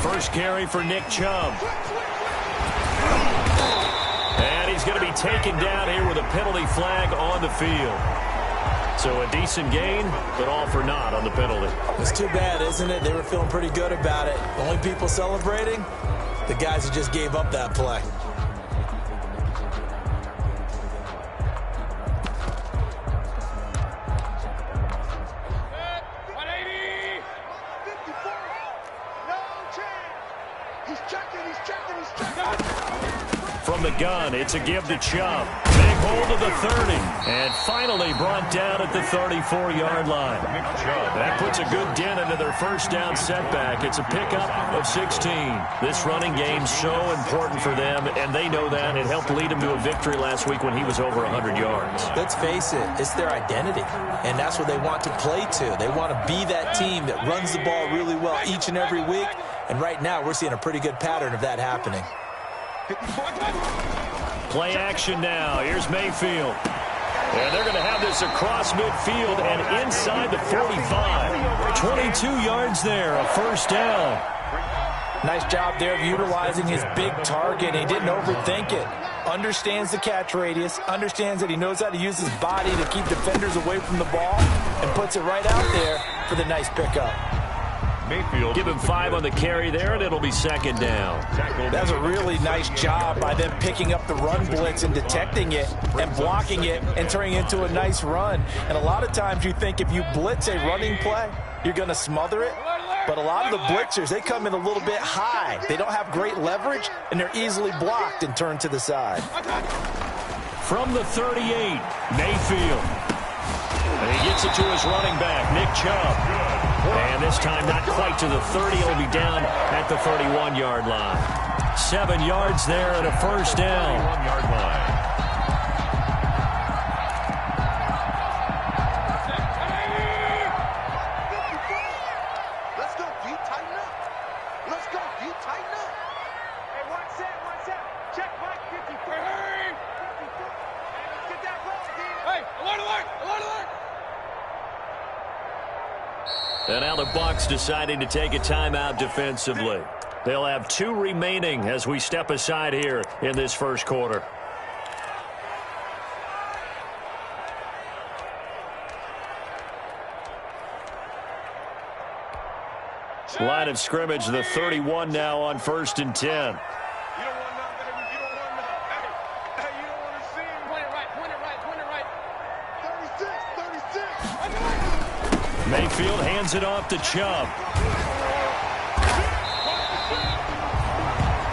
First carry for Nick Chubb. And he's going to be taken down here with a penalty flag on the field. So a decent gain, but all for naught on the penalty. It's too bad, isn't it? They were feeling pretty good about it. The only people celebrating, the guys who just gave up that play. From the gun, it's a give to Chubb. Big hold of the 30. And finally brought down at the 34-yard line. That puts a good dent into their first down setback. It's a pickup of 16. This running game's so important for them, and they know that. It helped lead them to a victory last week when he was over 100 yards. Let's face it, it's their identity, and that's what they want to play to. They want to be that team that runs the ball really well each and every week, and right now we're seeing a pretty good pattern of that happening. Play action now. Here's Mayfield. And they're going to have this across midfield and inside the 45. 22 yards there, a first down. Nice job there of utilizing his big target. He didn't overthink it. Understands the catch radius, understands that he knows how to use his body to keep defenders away from the ball, and puts it right out there for the nice pickup. Mayfield. Give him 5 on the carry there, and it'll be second down. That's a really nice job by them picking up the run blitz and detecting it and blocking it and turning it into a nice run. And a lot of times you think if you blitz a running play, you're going to smother it. But a lot of the blitzers, they come in a little bit high. They don't have great leverage, and they're easily blocked and turned to the side. From the 38, Mayfield. And he gets it to his running back, Nick Chubb. And this time not quite to the 30. It'll be down at the 31-yard line. 7 yards there and a first down. 31-yard line. Let's go, D. Tighten up. Let's go, D. Tighten up. Hey, one set. Check Mike 53. Hey, let's get that ball, D. Hey, alert. And now the Bucs deciding to take a timeout defensively. They'll have 2 remaining as we step aside here in this first quarter. Line of scrimmage, the 31 now on 1st and 10. Mayfield hands it off to Chubb.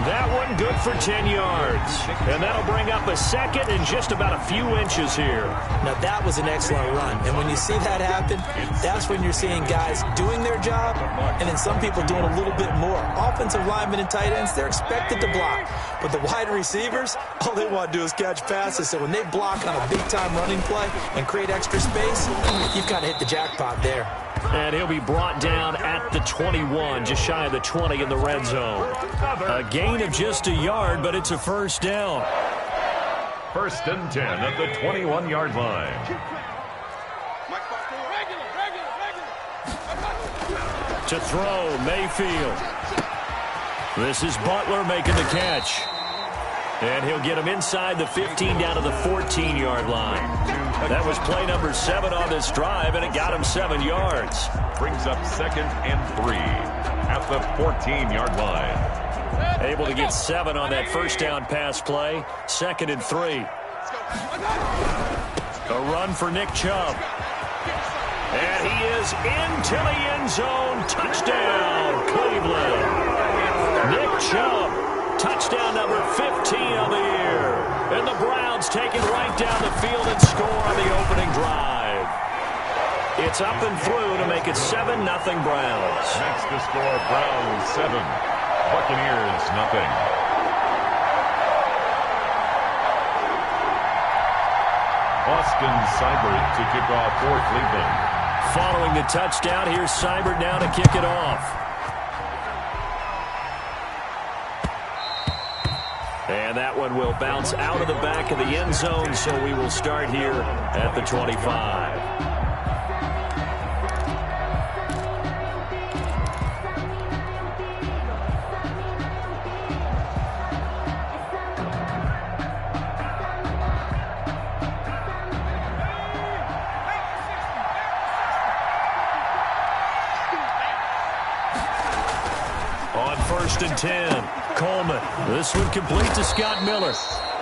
That one good for 10 yards. And that'll bring up a second and just about a few inches here. Now that was an excellent run. And when you see that happen, that's when you're seeing guys doing their job and then some people doing a little bit more. Offensive linemen and tight ends, they're expected to block. But the wide receivers, all they want to do is catch passes. So when they block on a big-time running play and create extra space, you've kind of hit the jackpot there. And he'll be brought down at the 21, just shy of the 20 in the red zone. A gain of just a yard, but it's a first down. 1st and 10 at the 21-yard line. To throw, Mayfield. This is Butler making the catch. And he'll get him inside the 15 down to the 14-yard line. That was play number 7 on this drive, and it got him 7 yards. Brings up 2nd and 3 at the 14-yard line. Able to get 7 on that first down pass play. 2nd and 3. A run for Nick Chubb. And he is into the end zone. Touchdown, Cleveland. Nick Chubb. Touchdown number 15 of the year. And the Browns take it right down the field and score on the opening drive. It's up and through to make it 7-0 Browns. Next to score, Browns 7, Buccaneers 0. Austin Seibert to kick off for Cleveland. Following the touchdown, here's Seibert now to kick it off. And that one will bounce out of the back of the end zone, so we will start here at the 25. first and 10. Coleman. This one complete to Scott Miller.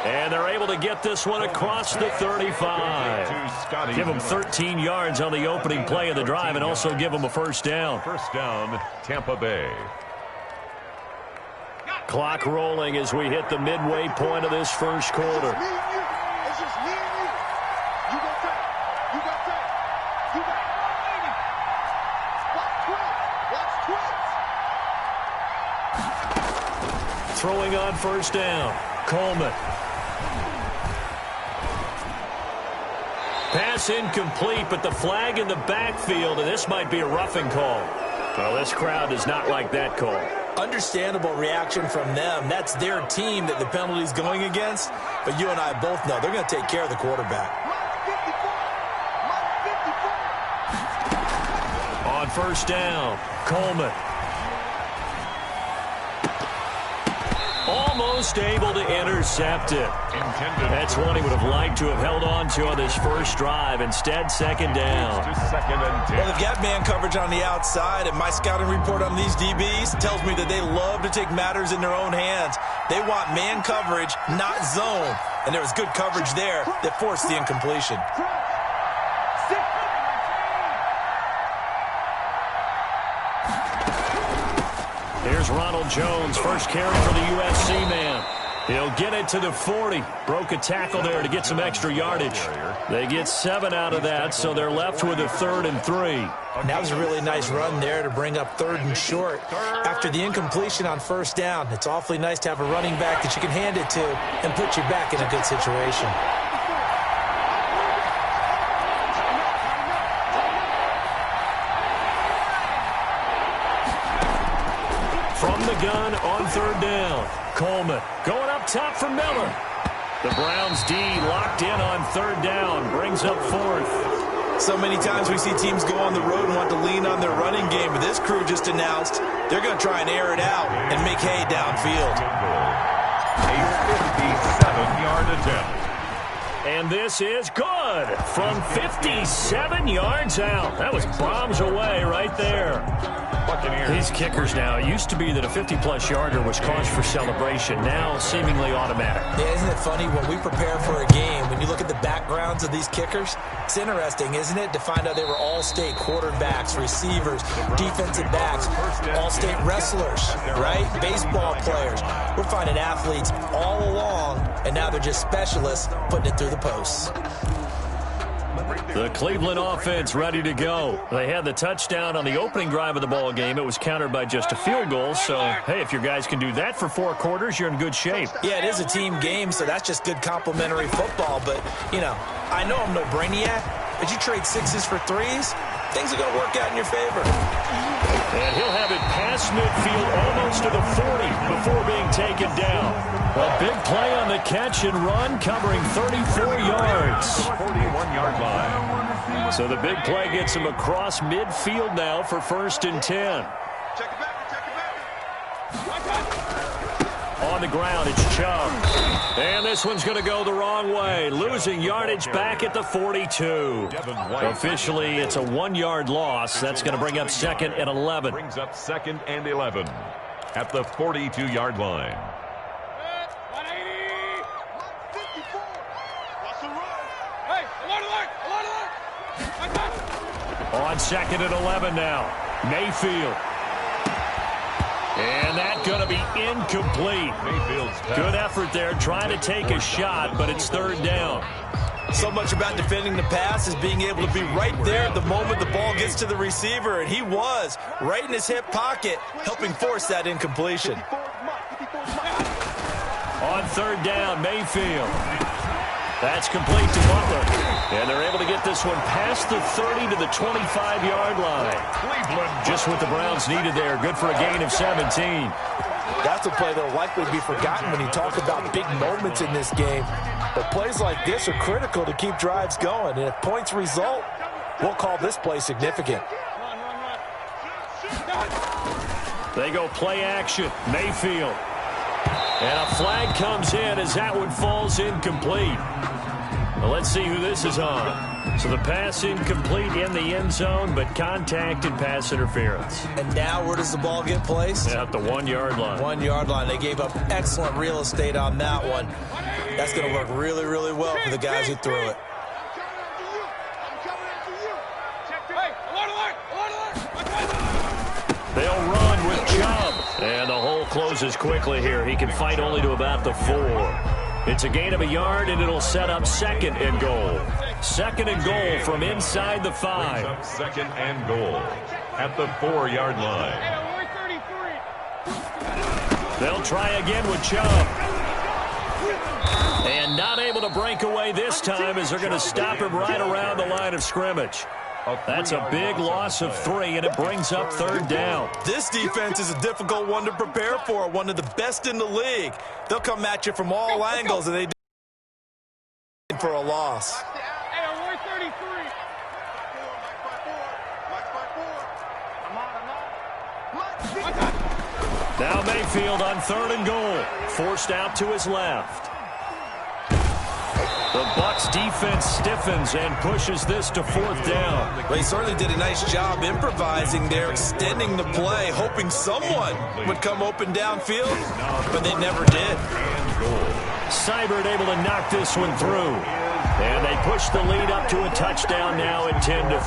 And they're able to get this one across the 35. Give them 13 yards on the opening play of the drive and also give them a first down. First down, Tampa Bay. Clock rolling as we hit the midway point of this first quarter. It's just me and you. You got that. You got that. You got it. Watch twins. Watch twins. Throwing on first down. Coleman. Pass incomplete, but the flag in the backfield, and this might be a roughing call. Well, this crowd does not like that call. Understandable reaction from them. That's their team that the penalty's going against. But you and I both know they're going to take care of the quarterback. On first down, Coleman. Almost able to intercept it. That's one he would have liked to have held on to on this first drive. Instead, second down. Well, they've got man coverage on the outside, and my scouting report on these DBs tells me that they love to take matters in their own hands. They want man coverage, not zone. And there was good coverage there that forced the incompletion. Here's Ronald Jones, first carry for the USC man. He'll get it to the 40. Broke a tackle there to get some extra yardage. They get 7 out of that, so they're left with a 3rd and 3. And that was a really nice run there to bring up 3rd and short. After the incompletion on first down, it's awfully nice to have a running back that you can hand it to and put you back in a good situation. From the gun on 3rd down. Coleman going up top for Miller. The Browns D locked in on 3rd down. Brings up 4th. So many times we see teams go on the road and want to lean on their running game. But this crew just announced they're going to try and air it out and make hay downfield. A 57-yard attempt. And this is good from 57 yards out. That was bombs away right there. Buccaneers. These kickers now, it used to be that a 50-plus yarder was cause for celebration. Now seemingly automatic. Yeah, isn't it funny when we prepare for a game, when you look at the backgrounds of these kickers, it's interesting, isn't it, to find out they were all-state quarterbacks, receivers, defensive backs, all-state wrestlers, right? Baseball players. We're finding athletes all along, and now they're just specialists putting it through the posts. The Cleveland offense ready to go. They had the touchdown on the opening drive of the ball game. It was countered by just a field goal. So, hey, if your guys can do that for 4 quarters, you're in good shape. Yeah, it is a team game, so that's just good complimentary football. But, you know, I know I'm no brainiac, but you trade 6s for 3s, things are going to work out in your favor. And he'll have it past midfield almost to the 40 before being taken down. A big play on the catch and run, covering 34 yards. 41-yard line. So the big play gets him across midfield now for 1st and 10. Check it back. Check it back. On the ground, it's Chubb. And this one's going to go the wrong way, losing yardage back at the 42. Officially, it's a 1-yard loss. That's going to bring up 2nd and 11. Brings up 2nd and 11 at the 42-yard line. On 2nd and 11 now, Mayfield. And that's going to be incomplete. Good effort there, trying to take a shot, but it's 3rd down. So much about defending the pass is being able to be right there at the moment the ball gets to the receiver, and he was right in his hip pocket, helping force that incompletion. On 3rd down, Mayfield. That's complete to Butler. And they're able to get this one past the 30 to the 25-yard line. Just what the Browns needed there. Good for a gain of 17. That's a play that will likely be forgotten when you talk about big moments in this game. But plays like this are critical to keep drives going. And if points result, we'll call this play significant. They go play action. Mayfield. And a flag comes in as that one falls incomplete. Well, let's see who this is on. So the pass incomplete in the end zone, but contact and pass interference. And now where does the ball get placed? At the 1-yard line. 1-yard line. They gave up excellent real estate on that one. That's going to work really, really well for the guys who threw it. They'll run with Chubb. And the hole closes quickly here. He can fight only to about the 4. It's a gain of a yard, and it'll set up 2nd and goal. 2nd and goal from inside the 5. Up 2nd and goal at the 4-yard line. They'll try again with Chubb. And not able to break away this time as they're going to stop him right around the line of scrimmage. That's a big loss of 3, and it brings up 3rd down. This defense is a difficult one to prepare for, one of the best in the league. They'll come at you from all angles, and they do for a loss. Now Mayfield on 3rd and goal, forced out to his left. The Bucs defense stiffens and pushes this to 4th down. Well, he certainly did a nice job improvising there, extending the play, hoping someone would come open downfield, but they never did. Seibert able to knock this one through. And they push the lead up to a touchdown now at 10-3.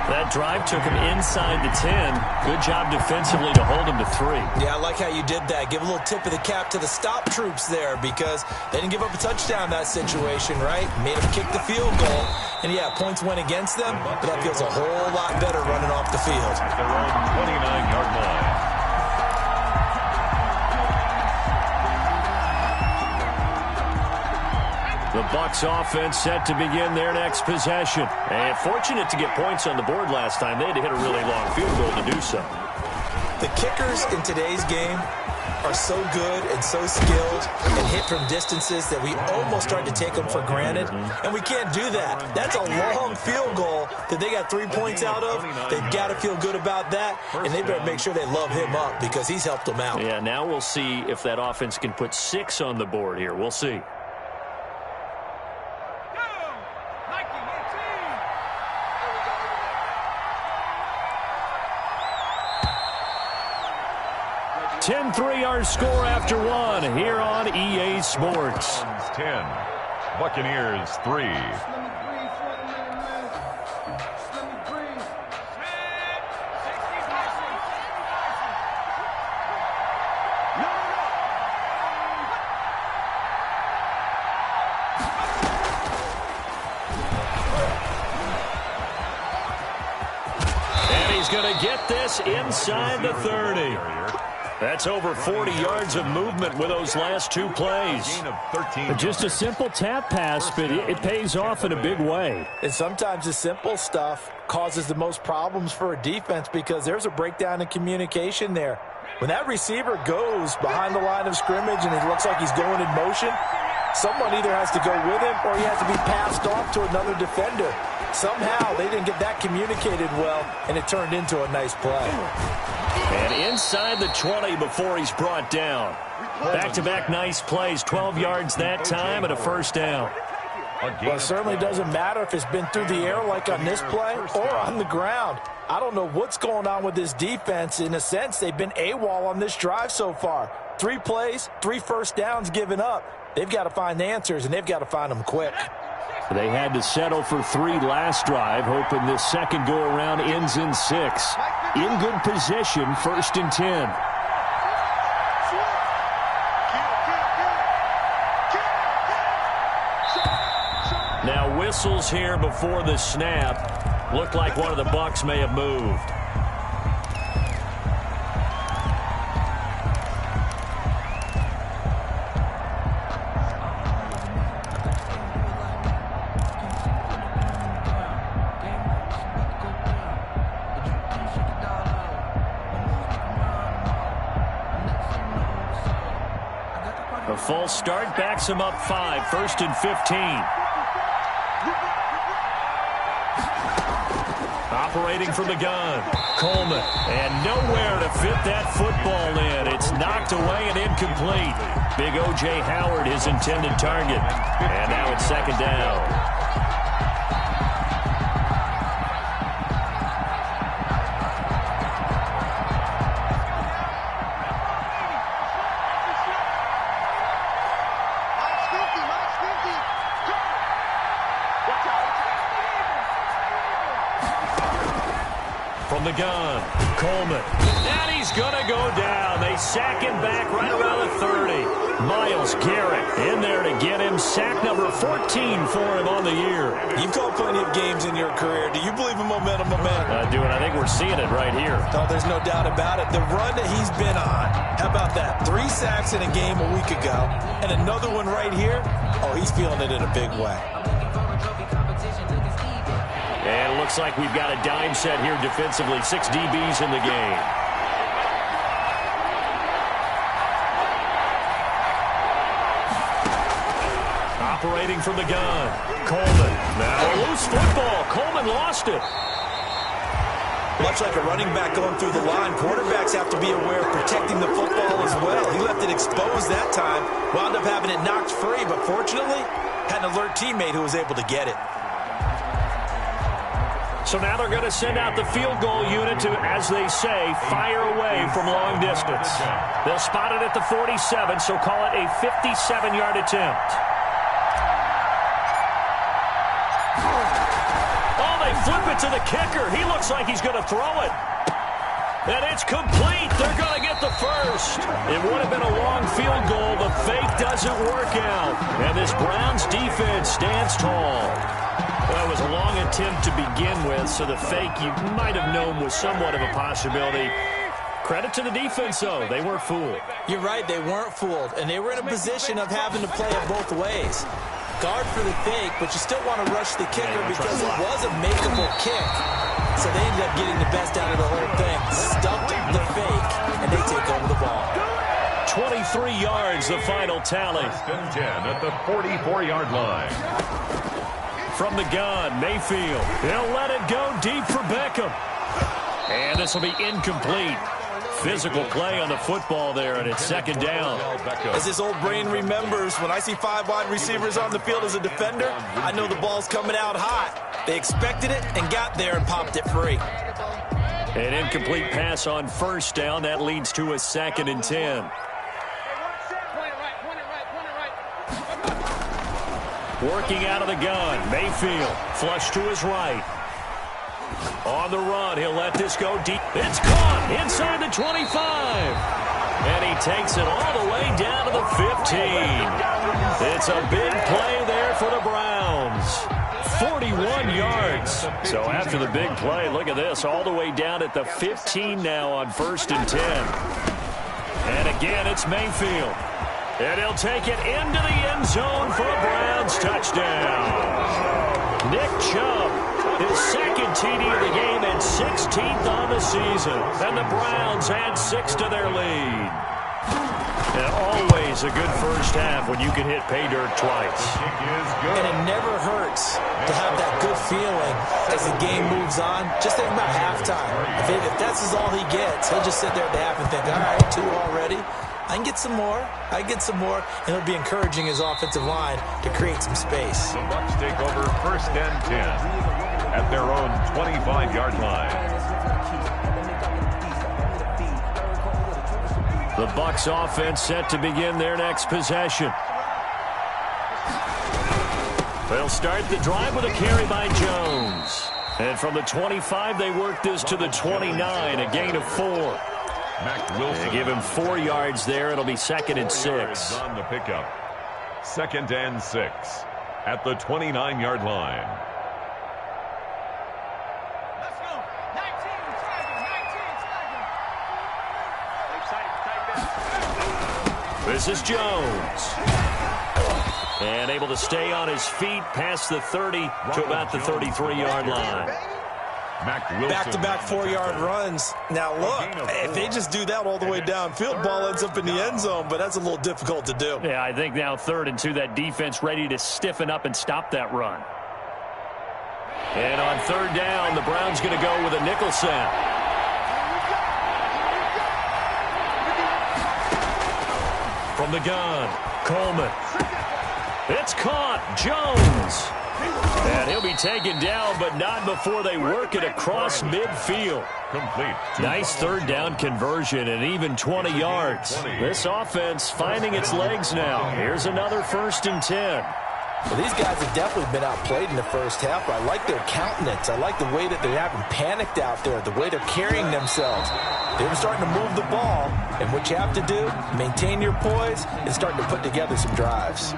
That drive took him inside the 10. Good job defensively to hold him to 3. Yeah, I like how you did that. Give a little tip of the cap to the stop troops there because they didn't give up a touchdown in that situation, right? Made them kick the field goal. And, yeah, points went against them, but that feels a whole lot better running off the field. At their own 29-yard line. The Bucs offense set to begin their next possession. And fortunate to get points on the board last time. They had to hit a really long field goal to do so. The kickers in today's game are so good and so skilled and hit from distances that we almost start to take them for granted. And we can't do that. That's a long field goal that they got 3 points out of. They've got to feel good about that. And they better make sure they love him up because he's helped them out. Yeah, now we'll see if that offense can put 6 on the board here. We'll see. 10-3 our score after 1 here on EA Sports. 10, Buccaneers 3. And he's going to get this inside the 30. That's over 40 yards of movement with those last 2 plays. Just a simple tap pass, but it pays off in a big way. And sometimes the simple stuff causes the most problems for a defense because there's a breakdown in communication there. When that receiver goes behind the line of scrimmage and it looks like he's going in motion, someone either has to go with him or he has to be passed off to another defender. Somehow they didn't get that communicated well, and it turned into a nice play. And inside the 20 before he's brought down. Back-to-back nice plays, 12 yards that time and a 1st down. Well, it certainly doesn't matter if it's been through the air like on this play or on the ground. I don't know what's going on with this defense. In a sense, they've been AWOL on this drive so far. 3 plays, 3 1st downs given up. They've got to find the answers, and they've got to find them quick. They had to settle for 3 last drive, hoping this second go-around ends in 6. In good position, 1st and 10. Now whistles here before the snap. Looked like one of the Bucs may have moved. A false start backs him up 5, 1st and 15. Operating from the gun, Coleman. And nowhere to fit that football in. It's knocked away and incomplete. Big O.J. Howard, his intended target. And now it's second down. From the gun, Coleman. And he's going to go down. They sack him back right around the 30. Myles Garrett in there to get him. Sack number 14 for him on the year. You've called plenty of games in your career. Do you believe in momentum? I do, and I think we're seeing it right here. Oh, there's no doubt about it. The run that he's been on. How about that? 3 sacks in a game a week ago, and another one right here. Oh, he's feeling it in a big way. And it looks like we've got a dime set here defensively. 6 DBs in the game. Operating from the gun, Coleman. Now a loose football. Coleman lost it. Much like a running back going through the line, quarterbacks have to be aware of protecting the football as well. He left it exposed that time, wound up having it knocked free, but fortunately, had an alert teammate who was able to get it. So now they're going to send out the field goal unit to, as they say, fire away from long distance. They'll spot it at the 47, so call it a 57-yard attempt. Oh, they flip it to the kicker. He looks like he's going to throw it. And it's complete. They're going to get the first. It would have been a long field goal. The fake doesn't work out. And this Browns defense stands tall. Well, it was a long attempt to begin with, so the fake you might have known was somewhat of a possibility. Credit to the defense, though. They weren't fooled. You're right. They weren't fooled, and they were in a position of having to play it both ways. Guard for the fake, but you still want to rush the kicker because it was a makeable kick. So they ended up getting the best out of the whole thing. Stumped the fake, and they take over the ball. 23 yards, the final tally. 10 at the 44-yard line. From the gun, Mayfield. He'll let it go deep for Beckham. And this will be incomplete. Physical play on the football there, and it's second down. As his old brain remembers, when I see 5 wide receivers on the field as a defender, I know the ball's coming out hot. They expected it and got there and popped it free. An incomplete pass on first down. That leads to a 2nd and 10. Working out of the gun, Mayfield, flush to his right. On the run, he'll let this go deep. It's caught inside the 25. And he takes it all the way down to the 15. It's a big play there for the Browns. 41 yards. So after the big play, look at this, all the way down at the 15 now on 1st and 10. And again, it's Mayfield. And he'll take it into the end zone for a Browns touchdown. Nick Chubb, his 2nd TD of the game and 16th on the season. And the Browns add 6 to their lead. And always a good first half when you can hit pay dirt twice. And it never hurts to have that good feeling as the game moves on. Just think about halftime. If that's all he gets, he'll just sit there at the half and think, all right, 2 already. I can get some more. I can get some more. And it'll be encouraging his offensive line to create some space. The Bucs take over 1st and 10 at their own 25-yard line. The Bucs offense set to begin their next possession. They'll start the drive with a carry by Jones. And from the 25, they work this to the 29, a gain of 4. Mac Wilson. They give him 4 yards there. It'll be 2nd and 6. On the pickup. 2nd and 6 at the 29-yard line. Let's go. 19. This is Jones. And able to stay on his feet past the 30 to about the 33-yard line. Back-to-back 4-yard runs. Now, look, if they just do that all the way downfield, ball ends up in the end zone, but that's a little difficult to do. Yeah, I think now 3rd and 2, that defense ready to stiffen up and stop that run. And on third down, the Browns going to go with a nickel set. From the gun, Coleman. It's caught. Jones. And he'll be taken down, but not before they work it across midfield. Complete. Nice third down conversion and even 20 yards. This offense finding its legs now. Here's another 1st and 10. Well, these guys have definitely been outplayed in the first half, but I like their countenance. I like the way that they haven't panicked out there, the way they're carrying themselves. They're starting to move the ball, and what you have to do, maintain your poise and starting to put together some drives.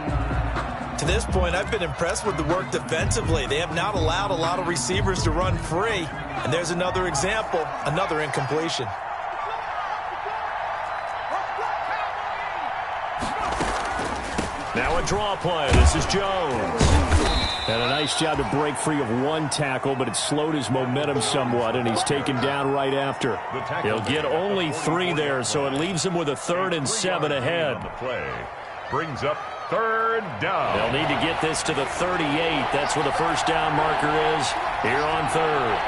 To this point, I've been impressed with the work defensively. They have not allowed a lot of receivers to run free, and there's another example, another incompletion. Now a draw play. This is Jones. And a nice job to break free of one tackle, but it slowed his momentum somewhat, and he's taken down right after. He'll get only 3 there, so it leaves him with a 3rd and 7 ahead. The play brings up 3rd down. They'll need to get this to the 38. That's where the first down marker is here on 3rd.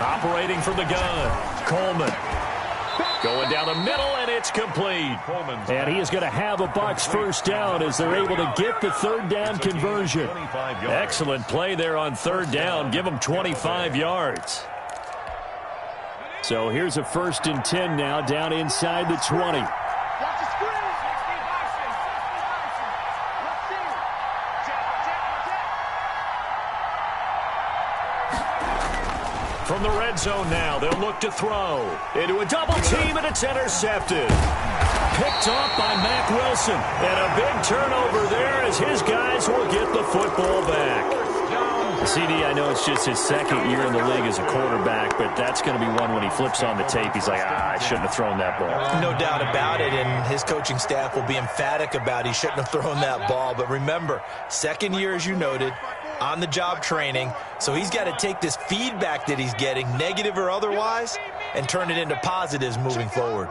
Operating from the gun, Coleman. Going down the middle, and it's complete. And he is going to have a Bucs first down as they're able to get the 3rd down conversion. Excellent play there on 3rd down. Give them 25 yards. So here's a 1st and 10 now down inside the 20. From the red zone now, they'll look to throw. Into a double team, and it's intercepted. Picked off by Mack Wilson. And a big turnover there as his guys will get the football back. CD, I know it's just his 2nd year in the league as a quarterback, but that's going to be one when he flips on the tape. He's like, I shouldn't have thrown that ball. No doubt about it, and his coaching staff will be emphatic about he shouldn't have thrown that ball. But remember, 2nd year, as you noted, on-the-job training, so he's got to take this feedback that he's getting, negative or otherwise, and turn it into positives moving forward.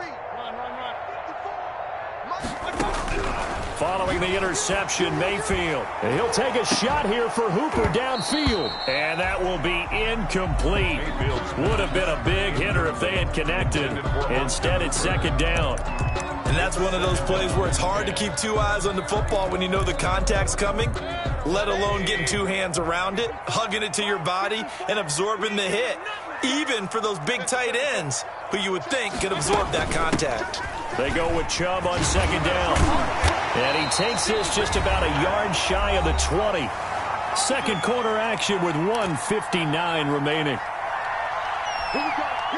Following the interception, Mayfield. And he'll take a shot here for Hooper downfield. And that will be incomplete. Would have been a big hitter if they had connected. Instead, it's 2nd down. And that's one of those plays where it's hard to keep 2 eyes on the football when you know the contact's coming, let alone getting 2 hands around it, hugging it to your body, and absorbing the hit. Even for those big tight ends who you would think could absorb that contact. They go with Chubb on 2nd down. And he takes this just about a yard shy of the 20. 2nd quarter action with 1:59 remaining.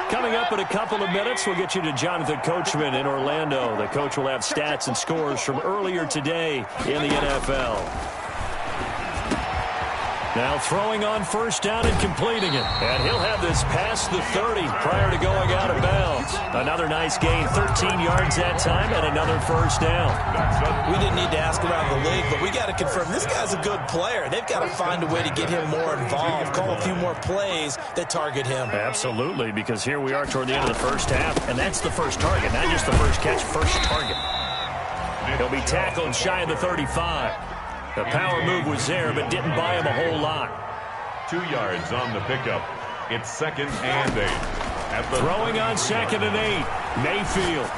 Coming up in a couple of minutes, we'll get you to Jonathan Coachman in Orlando. The coach will have stats and scores from earlier today in the NFL. Now throwing on 1st down and completing it. And he'll have this past the 30 prior to going out of bounds. Another nice gain, 13 yards that time, and another 1st down. We didn't need to ask around the league, but we got to confirm this guy's a good player. They've got to find a way to get him more involved, call a few more plays that target him. Absolutely, because here we are toward the end of the first half, and that's the first target, not just the first catch, first target. He'll be tackled shy of the 35. The power move was there, but didn't buy him a whole lot. 2 yards on the pickup. It's 2nd and 8. Throwing on 2nd and 8. Mayfield.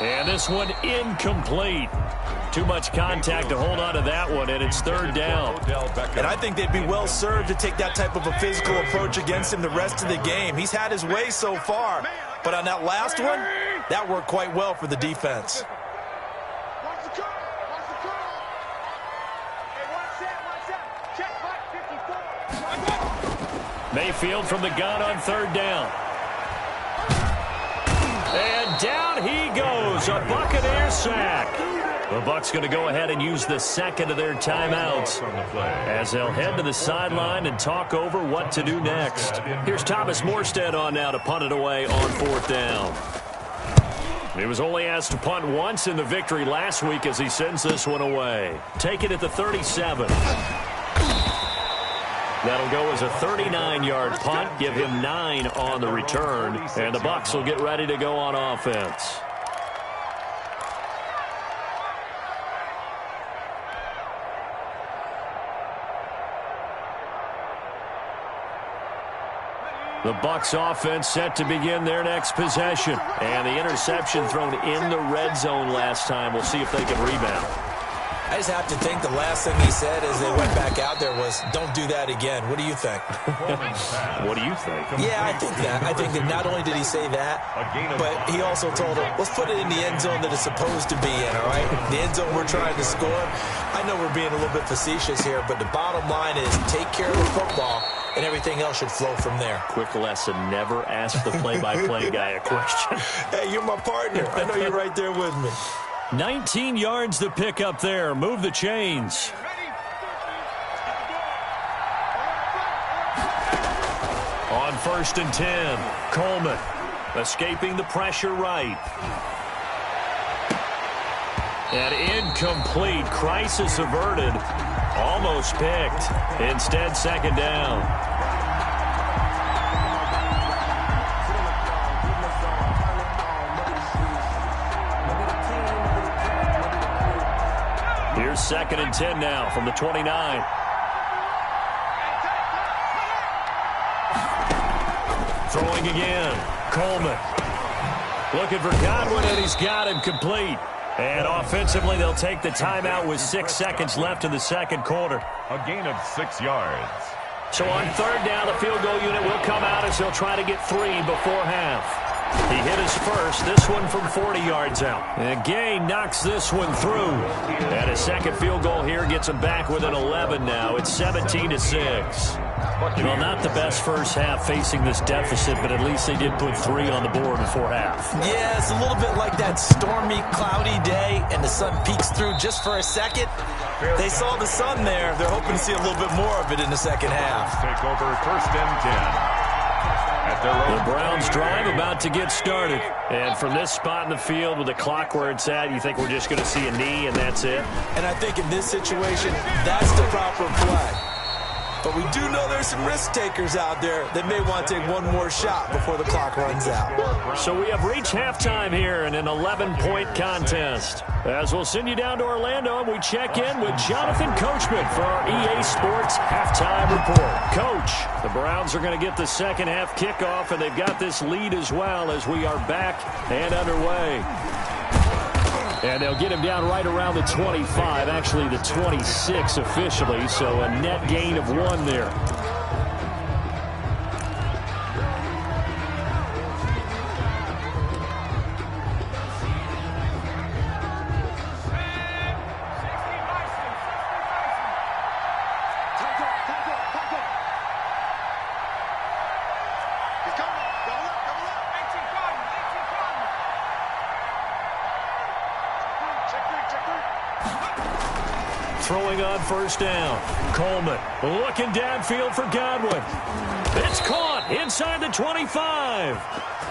And this one incomplete. Too much contact to hold on to that one, and it's 3rd down. And I think they'd be well served to take that type of a physical approach against him the rest of the game. He's had his way so far, but on that last one, that worked quite well for the defense. Mayfield from the gun on 3rd down. And down he goes, a Buccaneers sack. The Bucs going to go ahead and use the 2nd of their timeouts as they'll head to the sideline and talk over what to do next. Here's Thomas Morstead on now to punt it away on 4th down. He was only asked to punt once in the victory last week as he sends this one away. Take it at the 37. That'll go as a 39-yard punt, give him 9 on the return, and the Bucs will get ready to go on offense. The Bucs offense set to begin their next possession. And the interception thrown in the red zone last time. We'll see if they can rebound. I just have to think the last thing he said as they went back out there was, don't do that again. What do you think? What do you think? Yeah, I think that. I think that not only did he say that, but he also told him, let's put it in the end zone that it's supposed to be in, all right? The end zone we're trying to score. I know we're being a little bit facetious here, but the bottom line is take care of the football, and everything else should flow from there. Quick lesson, never ask the play-by-play guy a question. Hey, you're my partner. I know you're right there with me. 19 yards to pick up there. Move the chains. On 1st and 10, Coleman escaping the pressure right. And incomplete. Crisis averted. Almost picked. Instead, 2nd down. Here's 2nd and 10 now from the 29. Throwing again. Coleman. Looking for Godwin, and he's got him complete. And offensively, they'll take the timeout with 6 seconds left in the second quarter. A gain of 6 yards. So on 3rd down, the field goal unit will come out as they'll try to get 3 before half. He hit his first, this one from 40 yards out. And Gay knocks this one through. And a second field goal here gets him back within 11 now. It's 17-6. Well, not the best first half facing this deficit, but at least they did put 3 on the board before half. Yeah, it's a little bit like that stormy, cloudy day, and the sun peeks through just for a second. They saw the sun there. They're hoping to see a little bit more of it in the second half. Take over 1st and 10. The Browns drive about to get started. And from this spot in the field with the clock where it's at, you think we're just going to see a knee and that's it? And I think in this situation, that's the proper play. But we do know there's some risk takers out there that may want to take one more shot before the clock runs out. So we have reached halftime here in an 11-point contest. As we'll send you down to Orlando, and we check in with Jonathan Coachman for our EA Sports Halftime Report. Coach, the Browns are going to get the second half kickoff, and they've got this lead as well as we are back and underway. And they'll get him down right around the 25, actually the 26 officially, so a net gain of 1 there. Throwing on 1st down. Coleman looking downfield for Godwin. It's caught inside the 25.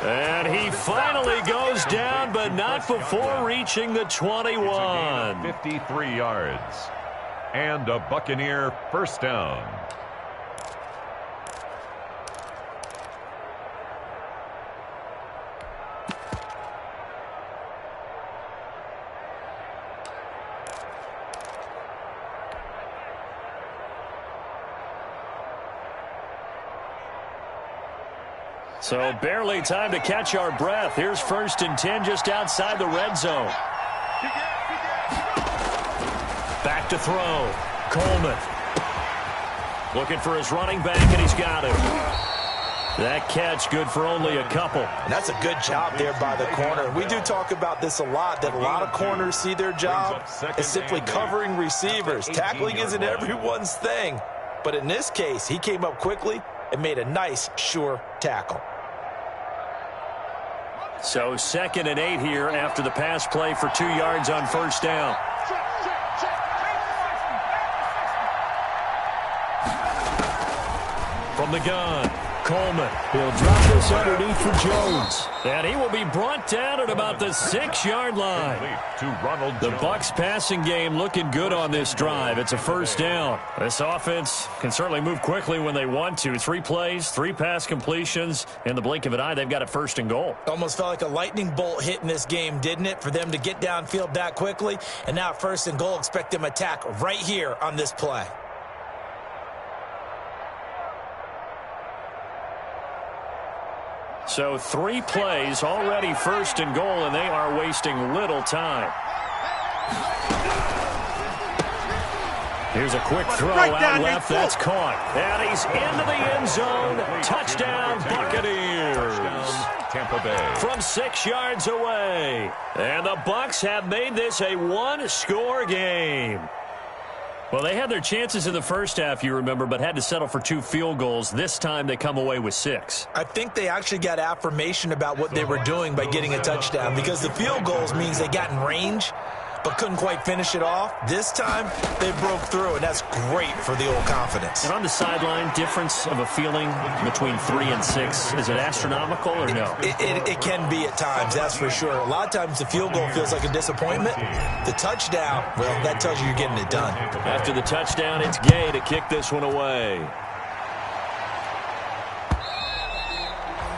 And he finally goes down, but not before reaching the 21. 53 yards. And a Buccaneer 1st down. So barely time to catch our breath. Here's 1st and 10 just outside the red zone. Back to throw. Coleman. Looking for his running back, and he's got him. That catch good for only a couple. And that's a good job there by the corner. We do talk about this a lot, that a lot of corners see their job as simply covering receivers. Tackling isn't everyone's thing. But in this case, he came up quickly and made a nice, sure tackle. So 2nd and 8 here after the pass play for 2 yards on 1st down. From the gun, Coleman. He'll drop this underneath for Jones. And he will be brought down at about the 6-yard line. The Bucs passing game looking good on this drive. It's a 1st down. This offense can certainly move quickly when they want to. 3 plays, 3 pass completions. In the blink of an eye, they've got it 1st and goal. Almost felt like a lightning bolt hit in this game, didn't it? For them to get downfield that quickly. And now 1st and goal, expect them to attack right here on this play. So 3 plays, already 1st and goal, and they are wasting little time. Here's a quick throw out left. That's caught. And he's into the end zone. Touchdown, Buccaneers. Tampa Bay. From 6 yards away. And the Bucs have made this a 1-score game. Well, they had their chances in the first half, you remember, but had to settle for 2 field goals. This time they come away with 6. I think they actually got affirmation about what they were doing by getting a touchdown, because the field goals means they got in range but couldn't quite finish it off. This time, they broke through, and that's great for the old confidence. And on the sideline, difference of a feeling between 3 and 6, is it astronomical or no? It can be at times, that's for sure. A lot of times the field goal feels like a disappointment. The touchdown, well, that tells you you're getting it done. After the touchdown, it's Gay to kick this one away.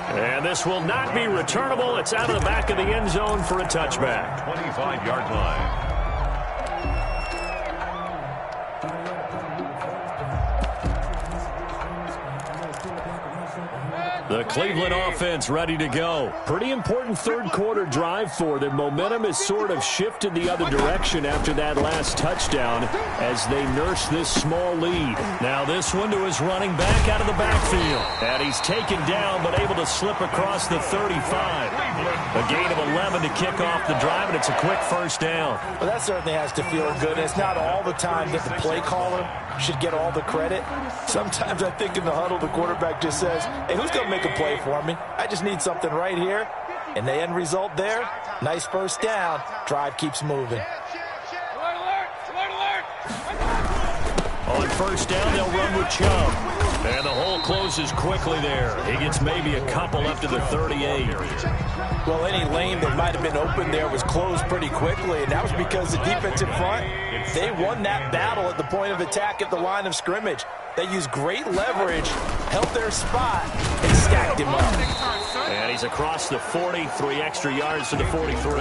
And this will not be returnable. It's out of the back of the end zone for a touchback. 25-yard line. The Cleveland offense ready to go. Pretty important third-quarter drive for them. Momentum has sort of shifted the other direction after that last touchdown as they nurse this small lead. Now this one to his running back out of the backfield. And he's taken down but able to slip across the 35. A gain of 11 to kick off the drive, and it's a quick first down. Well, that certainly has to feel good. It's not all the time that the play caller should get all the credit. Sometimes I think in the huddle the quarterback just says, hey, who's going to make a play for me? I just need something right here. And the end result there, nice first down. Drive keeps moving. On first down, they'll run with Chubb. And the hole closes quickly there. He gets maybe a couple up to the 38. Well, any lane that might have been open there was closed pretty quickly, and that was because the defensive front, they won that battle at the point of attack at the line of scrimmage. They used great leverage, held their spot, and stacked him up. And he's across the 40, 3 extra yards to the 43.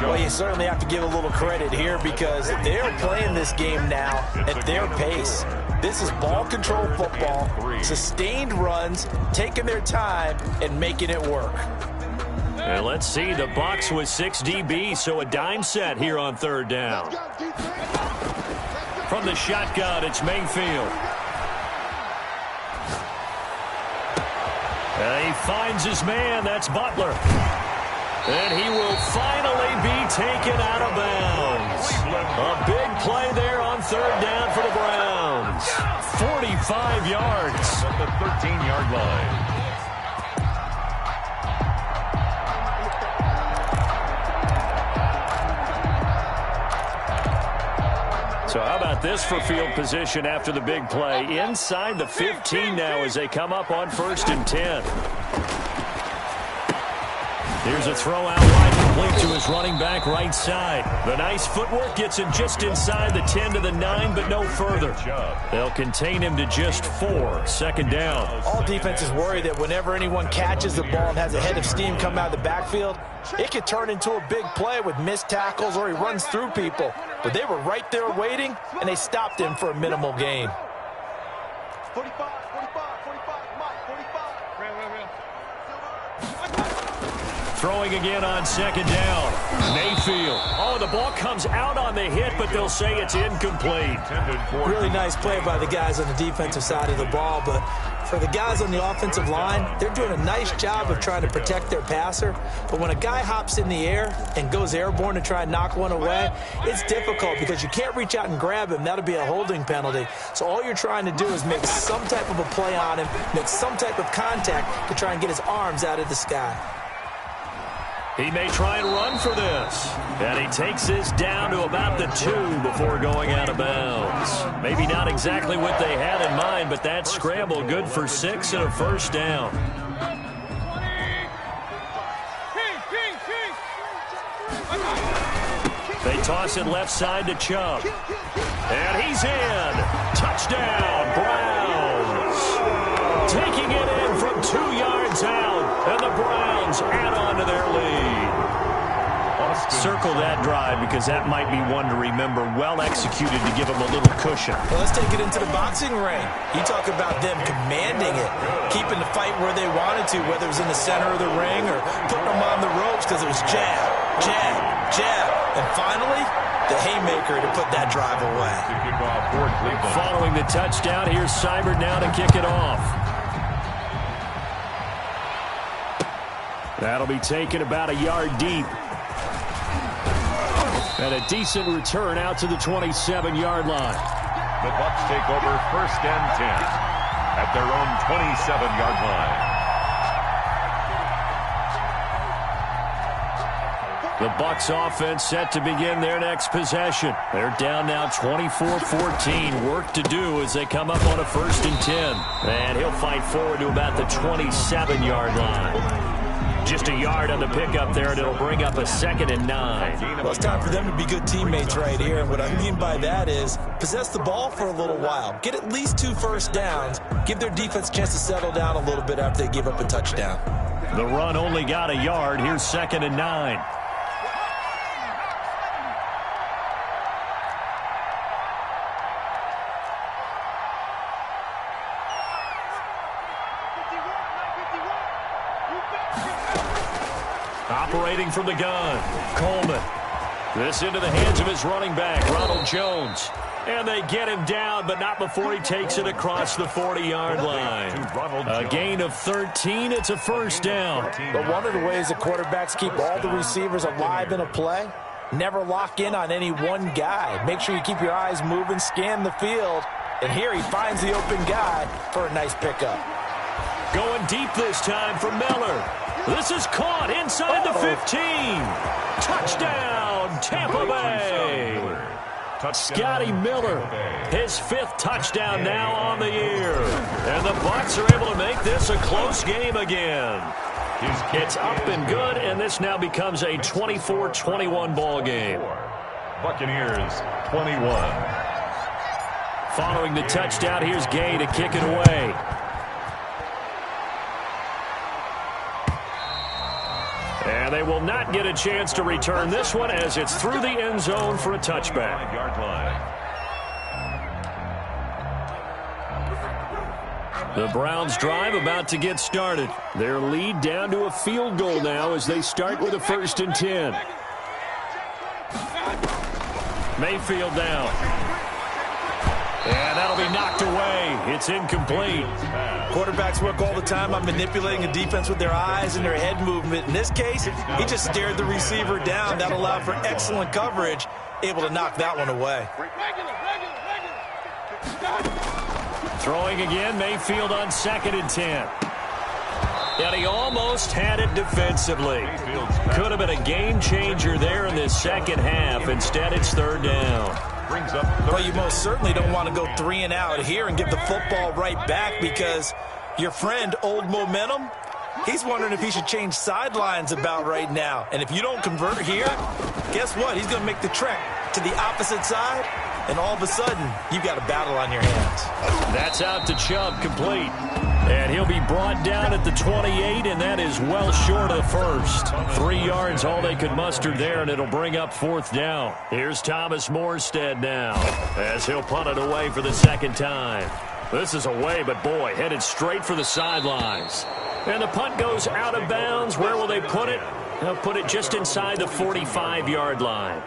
Well, you certainly have to give a little credit here because they're playing this game now at their pace. This is ball control football, sustained runs, taking their time, and making it work. And let's see, the Bucs with 6 DBs, so a dime set here on third down. From the shotgun, it's Mayfield. And he finds his man, that's Butler. And he will finally be taken out of bounds. A big play there on third down for the Browns. 45 yards. At the 13-yard line. So how about this for field position after the big play? Inside the 15 now as they come up on 1st and 10. Here's a throw out wide, complete to his running back right side. The nice footwork gets him just inside the 10 to the 9, but no further. They'll contain him to just 4. Second down. All defenses worry that whenever anyone catches the ball and has a head of steam come out of the backfield, it could turn into a big play with missed tackles or he runs through people. But they were right there waiting, and they stopped him for a minimal gain. 45, 45, 45, Mike, 45. Throwing again on second down. Mayfield. Oh, the ball comes out on the hit, but they'll say it's incomplete. Really nice play by the guys on the defensive side of the ball, but for the guys on the offensive line, they're doing a nice job of trying to protect their passer. But when a guy hops in the air and goes airborne to try and knock one away, it's difficult because you can't reach out and grab him. That'll be a holding penalty. So all you're trying to do is make some type of a play on him, make some type of contact to try and get his arms out of the sky. He may try and run for this. And he takes this down to about the 2 before going out of bounds. Maybe not exactly what they had in mind, but that scramble good for 6 and a first down. They toss it left side to Chubb. And he's in. Touchdown, Browns. Taking it in from 2 yards out. And the Browns add on to their lead. On a Circle that drive because that might be one to remember. Well executed to give them a little cushion. Well, let's take it into the boxing ring. You talk about them commanding it, keeping the fight where they wanted to, whether it was in the center of the ring or putting them on the ropes because it was jab, jab, jab. And finally, the haymaker to put that drive away. Following the touchdown, here's Seibert now to kick it off. That'll be taken about a yard deep. And a decent return out to the 27-yard line. The Bucs take over 1st and 10 at their own 27-yard line. The Bucs offense set to begin their next possession. They're down now 24-14. Work to do as they come up on a 1st and 10. And he'll fight forward to about the 27-yard line. Just a yard on the pickup there, and it'll bring up a 2nd and 9. Well, it's time for them to be good teammates right here. And what I mean by that is possess the ball for a little while. Get at least 2 first downs. Give their defense a chance to settle down a little bit after they give up a touchdown. The run only got a yard. Here's 2nd and 9. Operating from the gun, Coleman. This into the hands of his running back, Ronald Jones. And they get him down, but not before he takes it across the 40-yard line. A gain of 13. It's a 1st down. But one of the ways that quarterbacks keep all the receivers alive in a play, never lock in on any one guy. Make sure you keep your eyes moving, scan the field. And here he finds the open guy for a nice pickup. Going deep this time for Miller. This is caught inside the 15. Touchdown, Tampa Bay. Scotty Miller, his 5th touchdown now on the year. And the Bucs are able to make this a close game again. It's up and good, and this now becomes a 24-21 ball game. Buccaneers 21. Following the touchdown, here's Gay to kick it away. And they will not get a chance to return this one as it's through the end zone for a touchback. The Browns drive about to get started. Their lead down to a field goal now as they start with a 1st and 10. Mayfield down. And that'll be knocked away. It's incomplete. Quarterbacks work all the time on manipulating a defense with their eyes and their head movement. In this case, he just stared the receiver down. That allowed for excellent coverage, able to knock that one away. Throwing again, Mayfield on 2nd and 10. And he almost had it defensively. Could have been a game changer there in this second half. Instead, it's 3rd down. Well, you most certainly don't want to go 3 and out here and give the football right back because your friend, Old Momentum, he's wondering if he should change sidelines about right now. And if you don't convert here, guess what? He's going to make the trek to the opposite side, and all of a sudden, you've got a battle on your hands. That's out to Chubb, complete. And he'll be brought down at the 28, and that is well short of the 1st. 3 yards, all they could muster there, and it'll bring up 4th down. Here's Thomas Morstead now, as he'll punt it away for the 2nd time. This is away, but boy, headed straight for the sidelines. And the punt goes out of bounds. Where will they put it? They'll put it just inside the 45-yard line.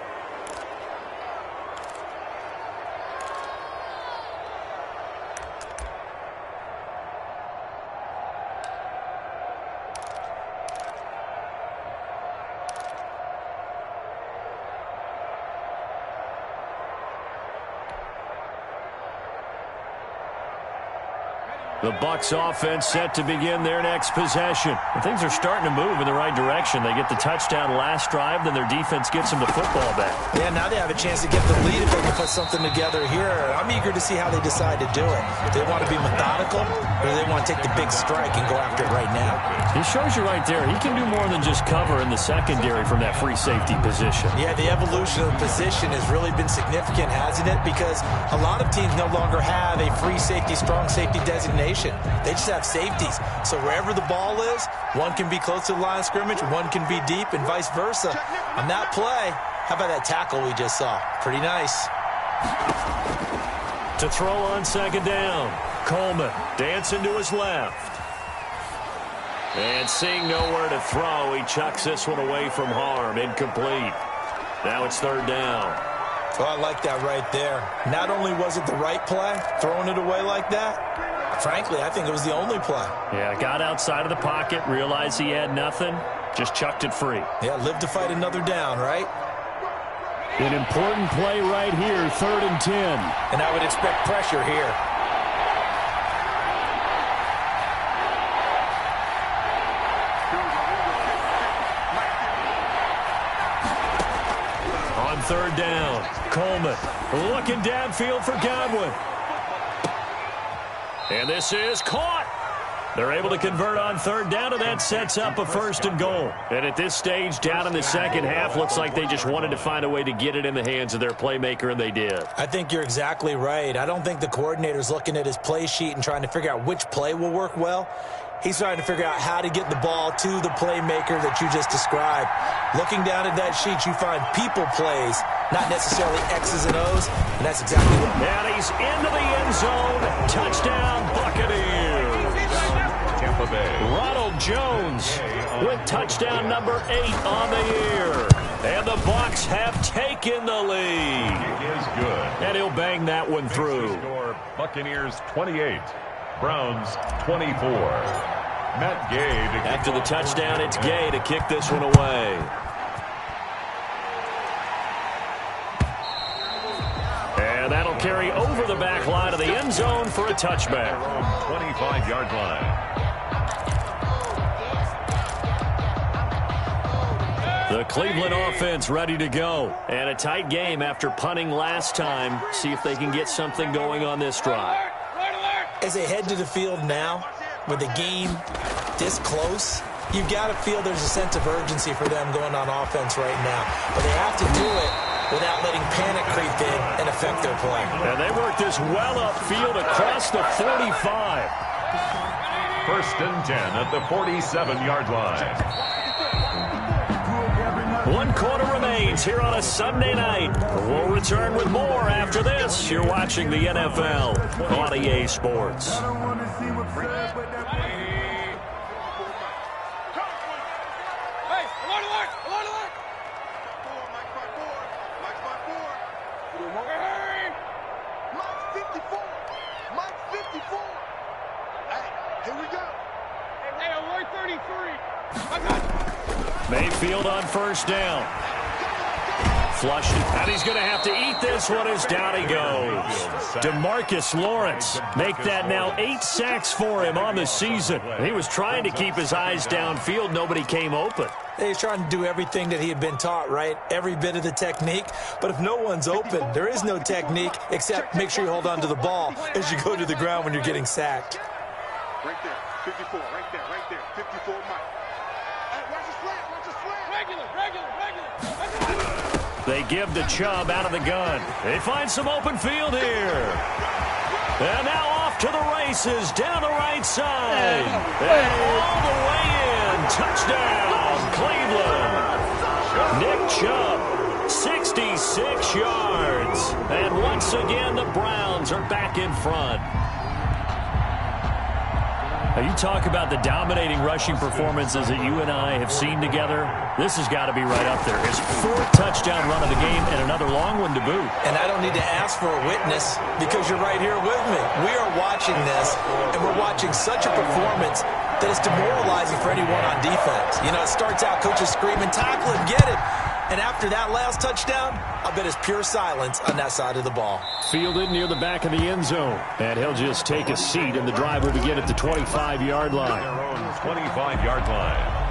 The Bucs offense set to begin their next possession. And things are starting to move in the right direction. They get the touchdown last drive, then their defense gets them the football back. Yeah, now they have a chance to get the lead if they can put something together here. I'm eager to see how they decide to do it. Do they want to be methodical, or do they want to take the big strike and go after it right now? He shows you right there. He can do more than just cover in the secondary from that free safety position. Yeah, the evolution of the position has really been significant, hasn't it? Because a lot of teams no longer have a free safety, strong safety designation. formation. They just have safeties. So wherever the ball is, one can be close to the line of scrimmage, one can be deep, and vice versa. On that play, how about that tackle we just saw? Pretty nice. To throw on second down, Coleman dancing to his left. And seeing nowhere to throw, he chucks this one away from harm. Incomplete. Now it's third down. Well, I like that right there. Not only was it the right play, throwing it away like that, frankly, I think it was the only play. Yeah, got outside of the pocket, realized he had nothing, just chucked it free. Yeah, live to fight another down, right? An important play right here, 3rd and 10. And I would expect pressure here. On third down, Coleman looking downfield for Godwin. And this is caught. They're able to convert on third down, and that sets up a 1st and goal. And at this stage, down in the second half, looks like they just wanted to find a way to get it in the hands of their playmaker, and they did. I think you're exactly right. I don't think the coordinator's looking at his play sheet and trying to figure out which play will work well. He's trying to figure out how to get the ball to the playmaker that you just described. Looking down at that sheet, you find people plays, not necessarily X's and O's, and that's exactly what... And he's into the end zone. Touchdown, Buccaneers. Tampa Bay. Ronald Jones with touchdown number 8 on the year. And the Bucs have taken the lead. It is good. And he'll bang that one through. Score Buccaneers 28, Browns 24. Matt Gay to kick After the off. touchdown, it's Gay to kick this one away. And that'll carry over the back line of the end zone for a touchback. 25-yard line. The Cleveland offense ready to go. And a tight game after punting last time. See if they can get something going on this drive. As they head to the field now, with the game this close, you've got to feel there's a sense of urgency for them going on offense right now. But they have to do it without letting panic creep in and affect their play. And they work this well upfield across the 45. 1st and 10 at the 47-yard line. 1 quarter remains here on a Sunday night. We'll return with more after this. You're watching the NFL on EA Sports. Mayfield on 1st down. Flushing. And he's going to have to eat this one as down he goes. DeMarcus Lawrence make that now 8 sacks for him on the season. He was trying to keep his eyes downfield. Nobody came open. He's trying to do everything that he had been taught, right? Every bit of the technique. But if no one's open, there is no technique except make sure you hold on to the ball as you go to the ground when you're getting sacked. Right there, 54, right there, 54 Mike. Hey, watch the slant. Regular. They give to Chubb out of the gun. They find some open field here. And now off to the races down the right side. And all the way in. Touchdown, Cleveland. Nick Chubb, 66 yards. And once again, the Browns are back in front. Now you talk about the dominating rushing performances that you and I have seen together. This has got to be right up there. His 4th touchdown run of the game and another long one to boot. And I don't need to ask for a witness because you're right here with me. We are watching this, and we're watching such a performance that it's demoralizing for anyone on defense. You know, it starts out coaches screaming, tackle him, get it. And after that last touchdown, I bet it's pure silence on that side of the ball. Fielded near the back of the end zone. And he'll just take a seat, and the drive will begin at the 25-yard line. Their own 25-yard line.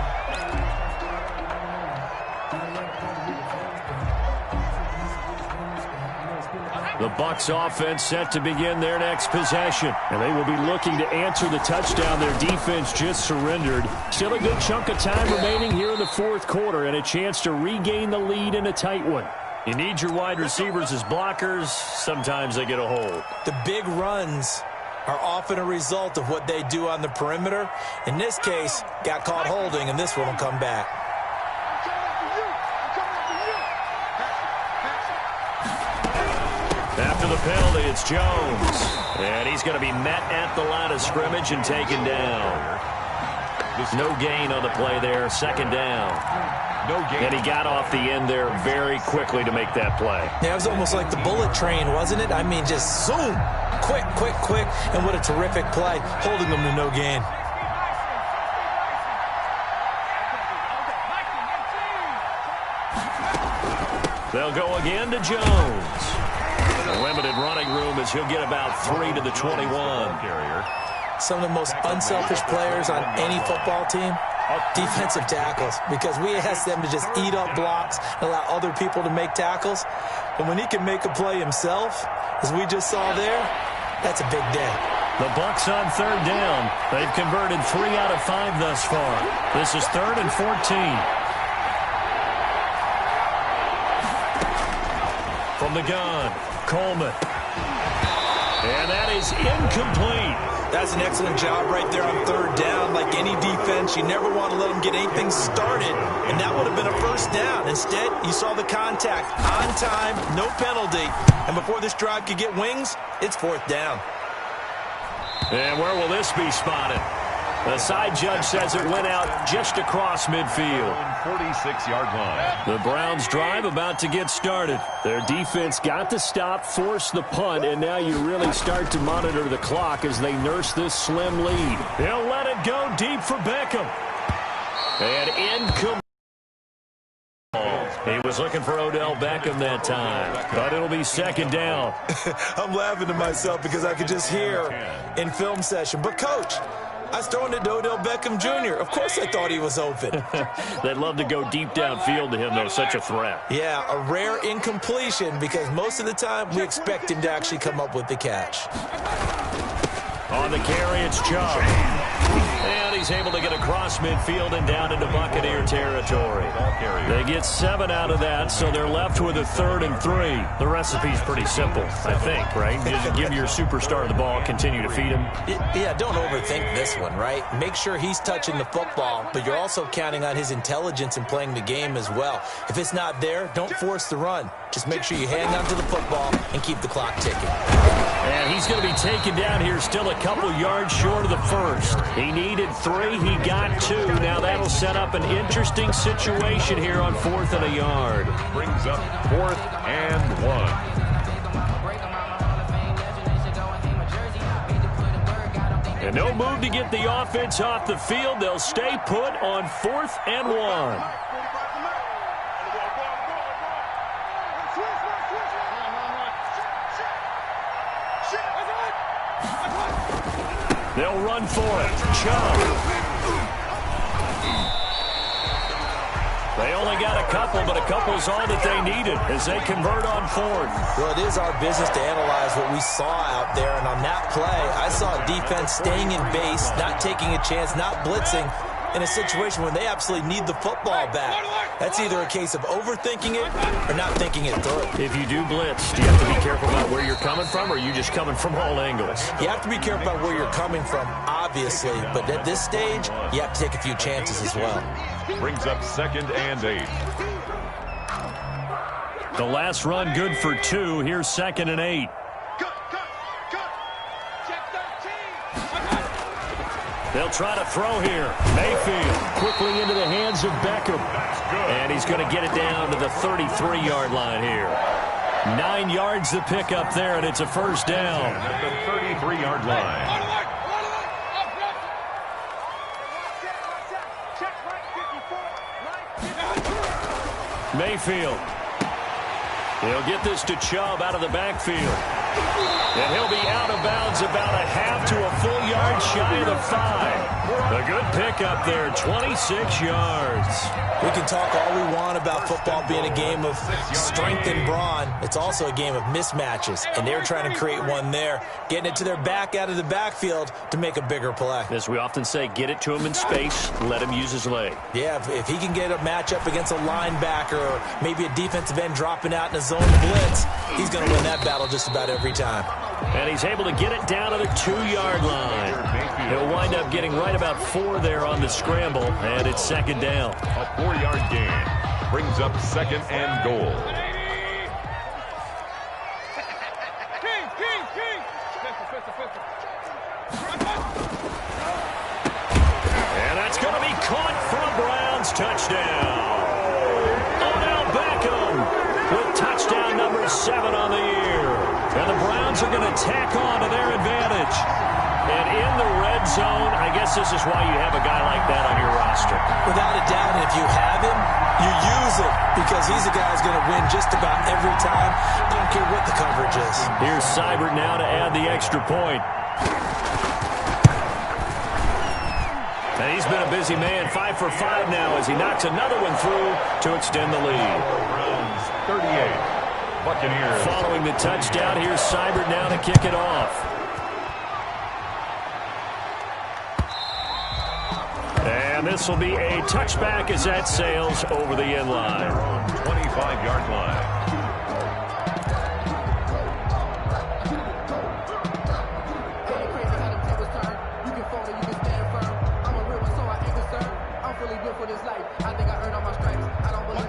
The Bucs offense set to begin their next possession. And they will be looking to answer the touchdown their defense just surrendered. Still a good chunk of time remaining here in the 4th quarter and a chance to regain the lead in a tight one. You need your wide receivers as blockers. Sometimes they get a hold. The big runs are often a result of what they do on the perimeter. In this case, got caught holding, and this one will come back. After the penalty, it's Jones. And he's going to be met at the line of scrimmage and taken down. No gain on the play there, second down. No gain. And he got off the end there very quickly to make that play. Yeah, it was almost like the bullet train, wasn't it? I mean, just zoom. Quick, quick, quick. And what a terrific play, holding them to no gain. They'll go again to Jones. Limited running room as he'll get about 3 to the 21. Some of the most unselfish players on any football team, defensive tackles, because we ask them to just eat up blocks and allow other people to make tackles. But when he can make a play himself, as we just saw there, that's a big day. The Bucs on third down. They've converted 3 out of 5 thus far. This is 3rd and 14. From the gun, Coleman. And that is incomplete. That's an excellent job right there on third down. Like any defense, you never want to let them get anything started, and that would have been a first down. Instead, you saw the contact on time, no penalty, and before this drive could get wings, it's 4th down. And where will this be spotted? The side judge says it went out just across midfield. 46-yard line. The Browns drive about to get started. Their defense got to stop, force the punt, and now you really start to monitor the clock as they nurse this slim lead. They'll let it go deep for Beckham. And incomplete. He was looking for Odell Beckham that time, but it'll be second down. I'm laughing to myself because I could just hear in film session, but Coach, I was throwing it to Odell Beckham Jr. Of course I thought he was open. They'd love to go deep downfield to him, though, such a threat. Yeah, a rare incompletion because most of the time we expect him to actually come up with the catch. On the carry, it's Chubb. And he's able to get across midfield and down into Buccaneer territory. They get 7 out of that, so they're left with a 3rd and 3. The recipe's pretty simple, I think, right? Just give your superstar the ball, continue to feed him. Yeah, don't overthink this one, right? Make sure he's touching the football, but you're also counting on his intelligence in playing the game as well. If it's not there, don't force the run. Just make sure you hang on to the football and keep the clock ticking. And he's going to be taken down here still a couple yards short of the first. He needed 3. He got 2. Now that'll set up an interesting situation here on 4th and a yard. Brings up 4th and 1. And no move to get the offense off the field. They'll stay put on 4th and 1. They'll run for it. Chubb. They only got a couple, but a couple's all that they needed as they convert on 4th. Well, it is our business to analyze what we saw out there, and on that play, I saw defense staying in base, not taking a chance, not blitzing, in a situation where they absolutely need the football back. That's either a case of overthinking it or not thinking it through. If you do blitz, do you have to be careful about where you're coming from, or are you just coming from all angles? You have to be careful about where you're coming from, obviously, but at this stage, you have to take a few chances as well. Brings up 2nd and 8. The last run good for 2. Here's 2nd and 8. They'll try to throw here. Mayfield quickly into the hands of Beckham. And he's going to get it down to the 33-yard line here. 9 yards to pick up there, and it's a first down. At the 33-yard line. Mayfield. He'll get this to Chubb out of the backfield. And he'll be out of bounds about a half to a full yard shy of the 5. A good pickup there, 26 yards. We can talk all we want about football being a game of strength and brawn. It's also a game of mismatches, and they're trying to create one there, getting it to their back out of the backfield to make a bigger play. As we often say, get it to him in space, let him use his leg. Yeah, if he can get a matchup against a linebacker or maybe a defensive end dropping out in a zone blitz, he's going to win that battle just about every every time. And he's able to get it down to the 2-yard line. He'll wind up getting right about 4 there on the scramble, and it's second down. A 4-yard gain brings up second and goal. And that's going to be caught for a Browns touchdown. Odell Beckham with touchdown number 7 on the year. And the Browns are going to tack on to their advantage. And in the red zone, I guess this is why you have a guy like that on your roster. Without a doubt, and if you have him, you use him because he's a guy who's going to win just about every time. I don't care what the coverage is. Here's Seibert now to add the extra point. And he's been a busy man, 5 for 5 now as he knocks another one through to extend the lead. Browns 38. Buccaneers. Following the touchdown, here's Seibert now to kick it off. And this will be a touchback as that sails over the end line. 25-yard line.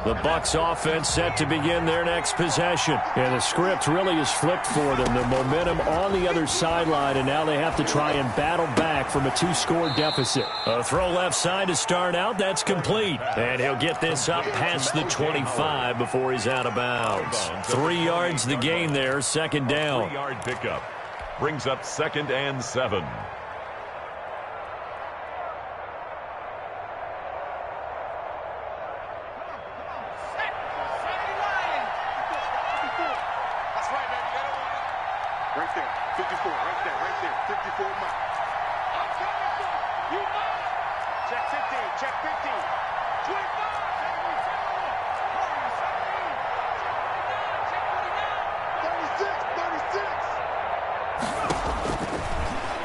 The Bucs offense set to begin their next possession. And the script really is flipped for them. The momentum on the other sideline, and now they have to try and battle back from a 2-score deficit. A throw left side to start out. That's complete. And he'll get this up past the 25 before he's out of bounds. 3 yards the gain there, second down. 3-yard pickup brings up second and 7. Right there, 54, right there, 54 mark. I'm coming for you, Mike. Check 15, check 15. 25, check 36.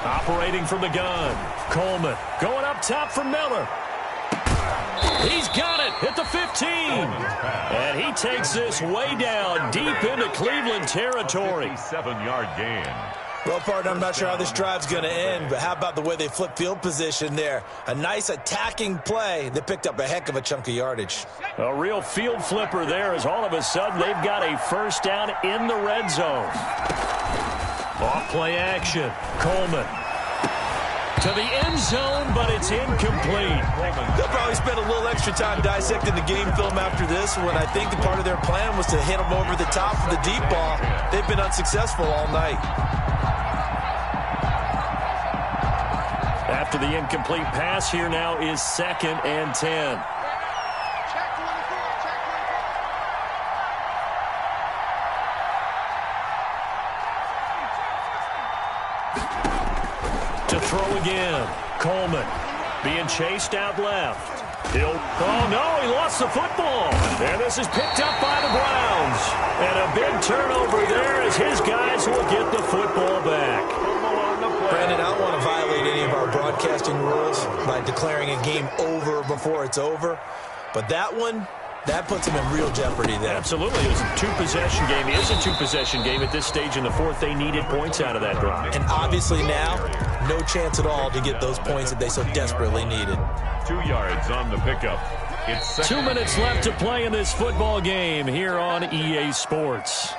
Operating from the gun. Coleman going up top for Miller. He's got it at the 15. And he takes this way down deep into Cleveland territory. 7-yard gain. Well, partner, I'm not sure how this drive's going to end, but how about the way they flip field position there? A nice attacking play that picked up a heck of a chunk of yardage. A real field flipper there as all of a sudden they've got a first down in the red zone. Off play action. Coleman to the end zone, but it's incomplete. They'll probably spend a little extra time dissecting the game film after this when I think part of their plan was to hit them over the top for the deep ball. They've been unsuccessful all night. After the incomplete pass, here now is second and 10. To throw again. Coleman being chased out left. Oh, no, he lost the football. And this is picked up by the Browns. And a big turnover there as his guys will get the football back. Brandon, I don't want to violate any of our broadcasting rules by declaring a game over before it's over. But that one, that puts them in real jeopardy there. Absolutely. It was a two-possession game. It is a two-possession game at this stage in the fourth. They needed points out of that drive. And obviously now, no chance at all to get those points that they so desperately needed. 2 yards on the pickup. It's 2 minutes left to play in this football game here on EA Sports.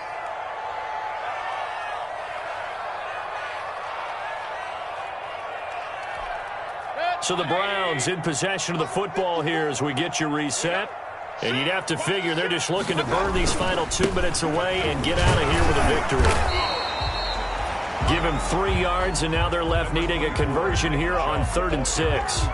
So the Browns in possession of the football here as we get you reset. And you'd have to figure they're just looking to burn these final 2 minutes away and get out of here with a victory. Give him 3 yards, and now they're left needing a conversion here on 3rd and 6.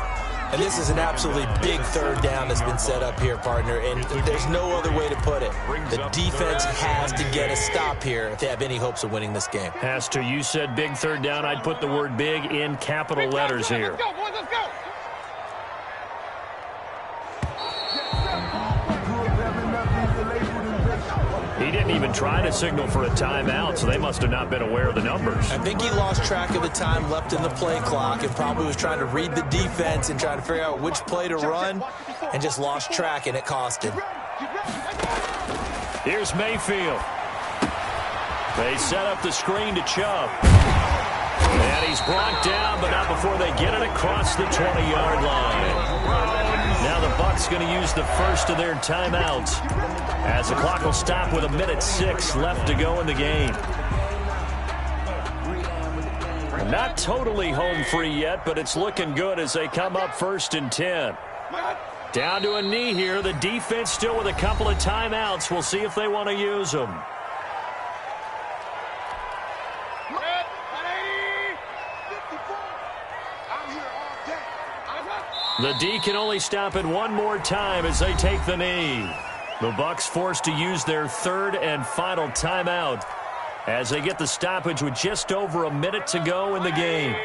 And this is an absolutely big third down that's been set up here, partner, and there's no other way to put it. The defense has to get a stop here if they have any hopes of winning this game. Has to. You said big third down. I'd put the word big in capital letters here. Let's go, boys, let's go. He didn't even try to signal for a timeout, so they must have not been aware of the numbers. I think he lost track of the time left in the play clock and probably was trying to read the defense and trying to figure out which play to run and just lost track, and it cost him. Here's Mayfield. They set up the screen to Chubb. And he's brought down, but not before they get it across the 20-yard line. Now the Bucs going to use the first of their timeouts as the clock will stop with 1:06 left to go in the game. Not totally home free yet, but it's looking good as they come up 1st and 10. Down to a knee here. The defense still with a couple of timeouts. We'll see if they want to use them. The D can only stop it one more time as they take the knee. The Bucs forced to use their third and final timeout as they get the stoppage with just over a minute to go in the game.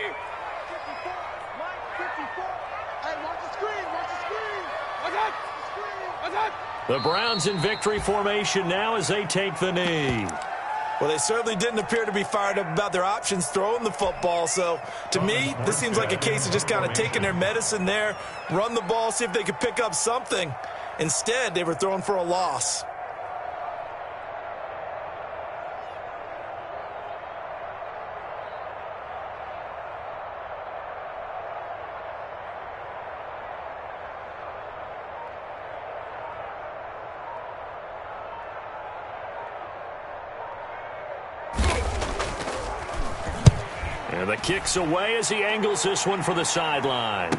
The Browns in victory formation now as they take the knee. Well, they certainly didn't appear to be fired up about their options throwing the football. So, to me, this seems like a case of just kind of taking their medicine there, run the ball, see if they could pick up something. Instead, they were throwing for a loss. And the kick's away as he angles this one for the sideline.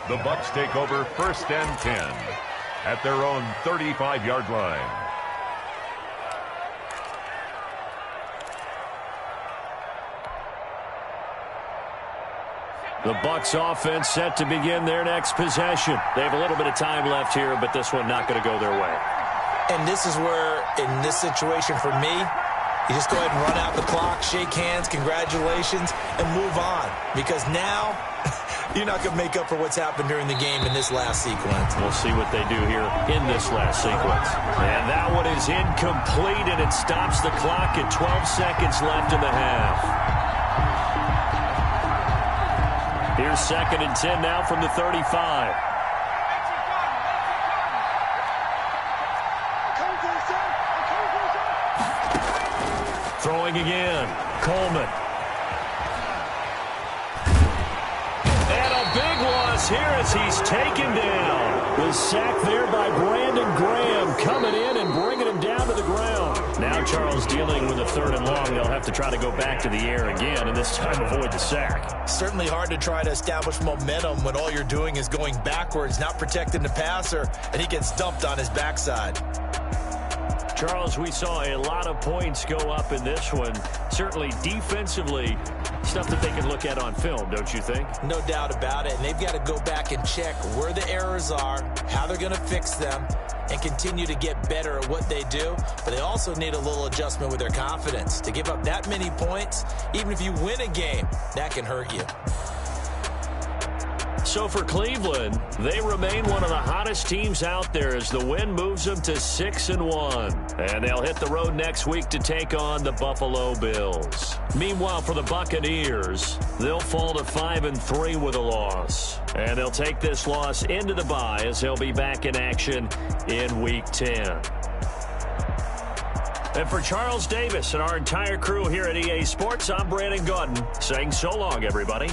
The Bucs take over 1st and 10 at their own 35-yard line. The Bucs offense set to begin their next possession. They have a little bit of time left here, but this one not going to go their way. And this is where, in this situation for me, you just go ahead and run out the clock, shake hands, congratulations, and move on. Because now, you're not going to make up for what's happened during the game in this last sequence. We'll see what they do here in this last sequence. And that one is incomplete, and it stops the clock at 12 seconds left in the half. Here's 2nd and 10 now from the 35. Throwing again. Coleman. And a big loss here as he's taken down. The sack there by Brandon Graham coming in and bringing him down to the ground. Now Charles dealing with a 3rd and long. They'll have to try to go back to the air again and this time avoid the sack. Certainly hard to try to establish momentum when all you're doing is going backwards, not protecting the passer, and he gets dumped on his backside. Charles, we saw a lot of points go up in this one. Certainly defensively, stuff that they can look at on film, don't you think? No doubt about it. And they've got to go back and check where the errors are, how they're going to fix them, and continue to get better at what they do. But they also need a little adjustment with their confidence. To give up that many points, even if you win a game, that can hurt you. So for Cleveland, they remain one of the hottest teams out there as the win moves them to 6-1. And they'll hit the road next week to take on the Buffalo Bills. Meanwhile, for the Buccaneers, they'll fall to 5-3 with a loss. And they'll take this loss into the bye as they'll be back in action in Week 10. And for Charles Davis and our entire crew here at EA Sports, I'm Brandon Gaudin saying so long, everybody.